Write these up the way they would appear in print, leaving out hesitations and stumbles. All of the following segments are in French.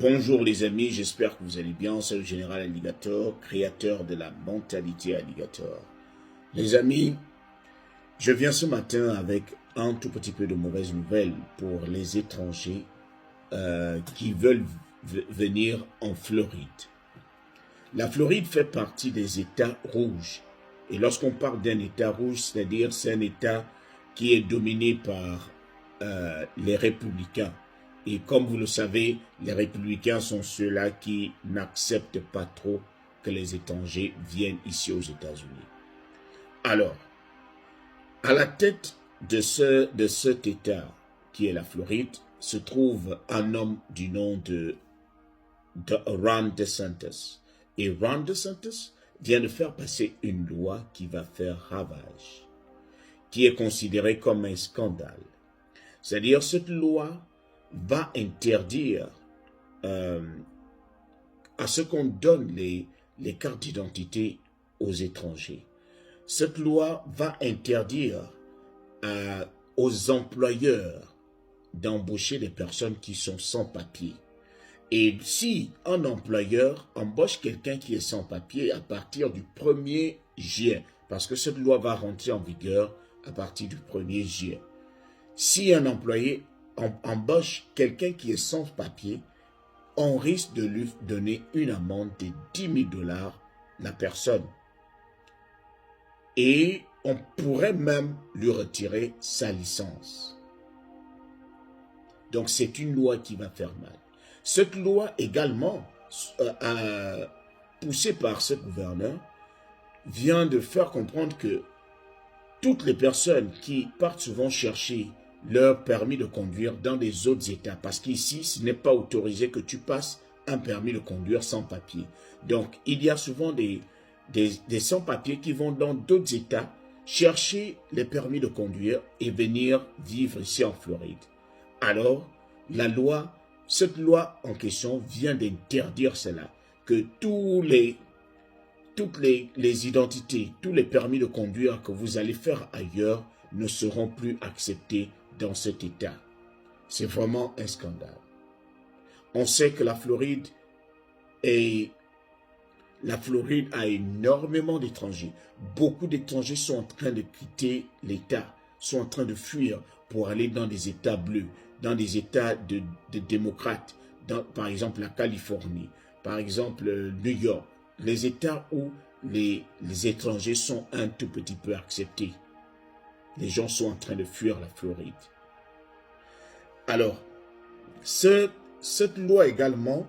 Bonjour les amis, j'espère que vous allez bien. C'est le général Alligator, créateur de la mentalité Alligator. Les amis, je viens ce matin avec un tout petit peu de mauvaises nouvelles pour les étrangers qui veulent venir en Floride. La Floride fait partie des États rouges. Et lorsqu'on parle d'un État rouge, c'est-à-dire c'est un État qui est dominé par les républicains. Et comme vous le savez, les républicains sont ceux-là qui n'acceptent pas trop que les étrangers viennent ici aux États-Unis. Alors, à la tête de cet État qui est la Floride, se trouve un homme du nom de Ron DeSantis. Et Ron DeSantis vient de faire passer une loi qui va faire ravage, qui est considérée comme un scandale. C'est-à-dire, cette loi va interdire à ce qu'on donne les cartes d'identité aux étrangers. Cette loi va interdire aux employeurs d'embaucher des personnes qui sont sans papier. Et si un employeur embauche quelqu'un qui est sans papier à partir du 1er juillet, parce que cette loi va rentrer en vigueur à partir du 1er juillet, si un employé embauche quelqu'un qui est sans papier, on risque de lui donner une amende de 10 000 $ la personne. Et on pourrait même lui retirer sa licence. Donc c'est une loi qui va faire mal. Cette loi également, poussée par ce gouverneur, vient de faire comprendre que toutes les personnes qui partent souvent chercher leur permis de conduire dans les autres États, parce qu'ici, ce n'est pas autorisé que tu passes un permis de conduire sans papier. Donc, il y a souvent des sans-papiers qui vont dans d'autres États chercher les permis de conduire et venir vivre ici en Floride. Alors, cette loi en question vient d'interdire cela, que toutes les identités, tous les permis de conduire que vous allez faire ailleurs ne seront plus acceptés dans cet État. C'est vraiment un scandale. On sait que la Floride a énormément d'étrangers. Beaucoup d'étrangers sont en train de quitter l'État, sont en train de fuir pour aller dans des États bleus, dans des États de démocrates, par exemple la Californie, par exemple New York, les États où les étrangers sont un tout petit peu acceptés. Les gens sont en train de fuir la Floride. Alors, cette loi également,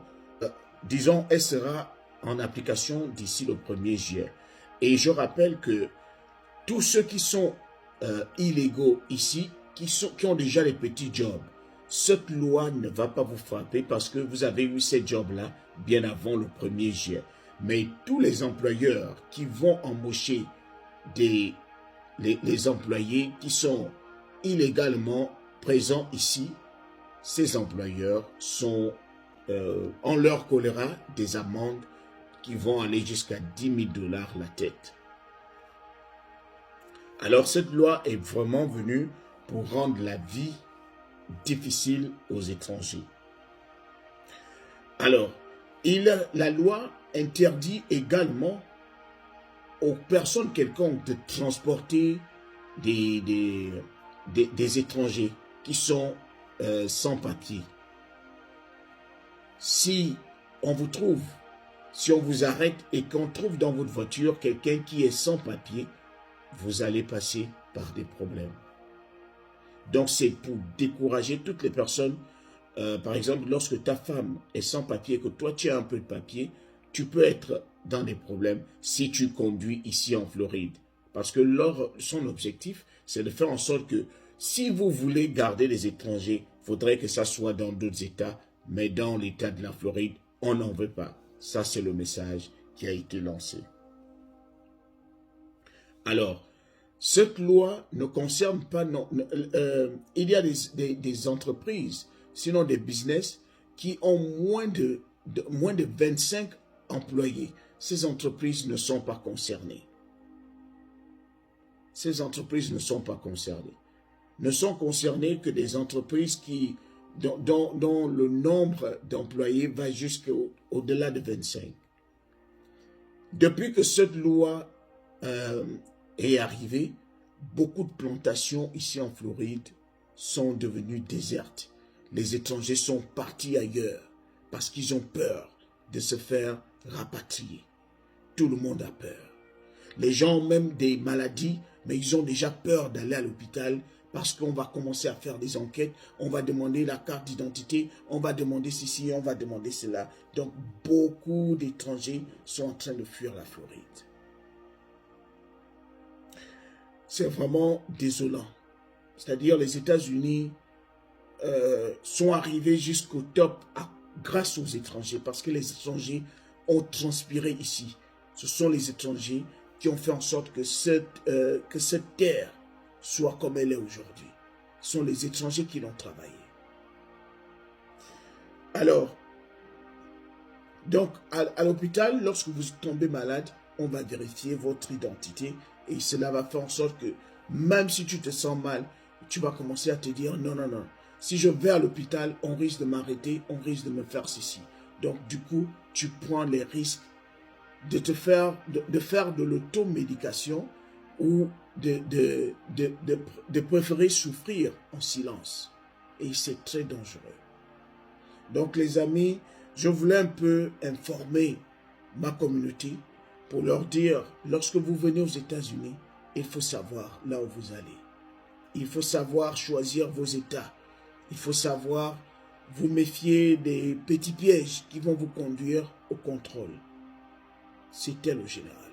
disons, elle sera en application d'ici le 1er juillet. Et je rappelle que tous ceux qui sont illégaux ici, qui ont déjà les petits jobs, cette loi ne va pas vous frapper parce que vous avez eu ces jobs-là bien avant le 1er juillet. Mais tous les employeurs qui vont embaucher les employés qui sont illégalement présents ici, ces employeurs on leur collera des amendes qui vont aller jusqu'à 10 000 $ la tête. Alors cette loi est vraiment venue pour rendre la vie difficile aux étrangers. Alors, la loi interdit également aux personnes quelconques de transporter des étrangers qui sont sans papier. Si on vous arrête et qu'on trouve dans votre voiture quelqu'un qui est sans papier, vous allez passer par des problèmes. Donc c'est pour décourager toutes les personnes. Par exemple, lorsque ta femme est sans papier, que toi tu as un peu de papier, tu peux être dans des problèmes si tu conduis ici en Floride. Parce que son objectif, c'est de faire en sorte que si vous voulez garder les étrangers, il faudrait que ça soit dans d'autres États, mais dans l'État de la Floride, on n'en veut pas. Ça, c'est le message qui a été lancé. Alors, cette loi ne concerne pas... il y a des entreprises, sinon des business, qui ont moins de 25 employés. Ces entreprises ne sont pas concernées. Ces entreprises ne sont pas concernées. Ne sont concernées que des entreprises qui dont le nombre d'employés va jusqu'au-delà de 25. Depuis que cette loi est arrivée, beaucoup de plantations ici en Floride sont devenues désertes. Les étrangers sont partis ailleurs parce qu'ils ont peur de se faire rapatrier. Tout le monde a peur. Les gens ont même des maladies, mais ils ont déjà peur d'aller à l'hôpital parce qu'on va commencer à faire des enquêtes, on va demander la carte d'identité, on va demander ceci, on va demander cela. Donc, beaucoup d'étrangers sont en train de fuir la Floride. C'est vraiment désolant. C'est-à-dire, les États-Unis sont arrivés jusqu'au top grâce aux étrangers, parce que les étrangers ont transpiré ici. Ce sont les étrangers qui ont fait en sorte que cette terre soit comme elle est aujourd'hui. Ce sont les étrangers qui l'ont travaillé. Alors, donc, à l'hôpital, lorsque vous tombez malade, on va vérifier votre identité et cela va faire en sorte que même si tu te sens mal, tu vas commencer à te dire non, non, non. Si je vais à l'hôpital, on risque de m'arrêter, on risque de me faire ceci. Donc, du coup, tu prends les risques de faire de l'automédication ou de préférer souffrir en silence. Et c'est très dangereux. Donc, les amis, je voulais un peu informer ma communauté pour leur dire, lorsque vous venez aux États-Unis, il faut savoir là où vous allez. Il faut savoir choisir vos États. Il faut savoir vous méfier des petits pièges qui vont vous conduire au contrôle. C'était le général.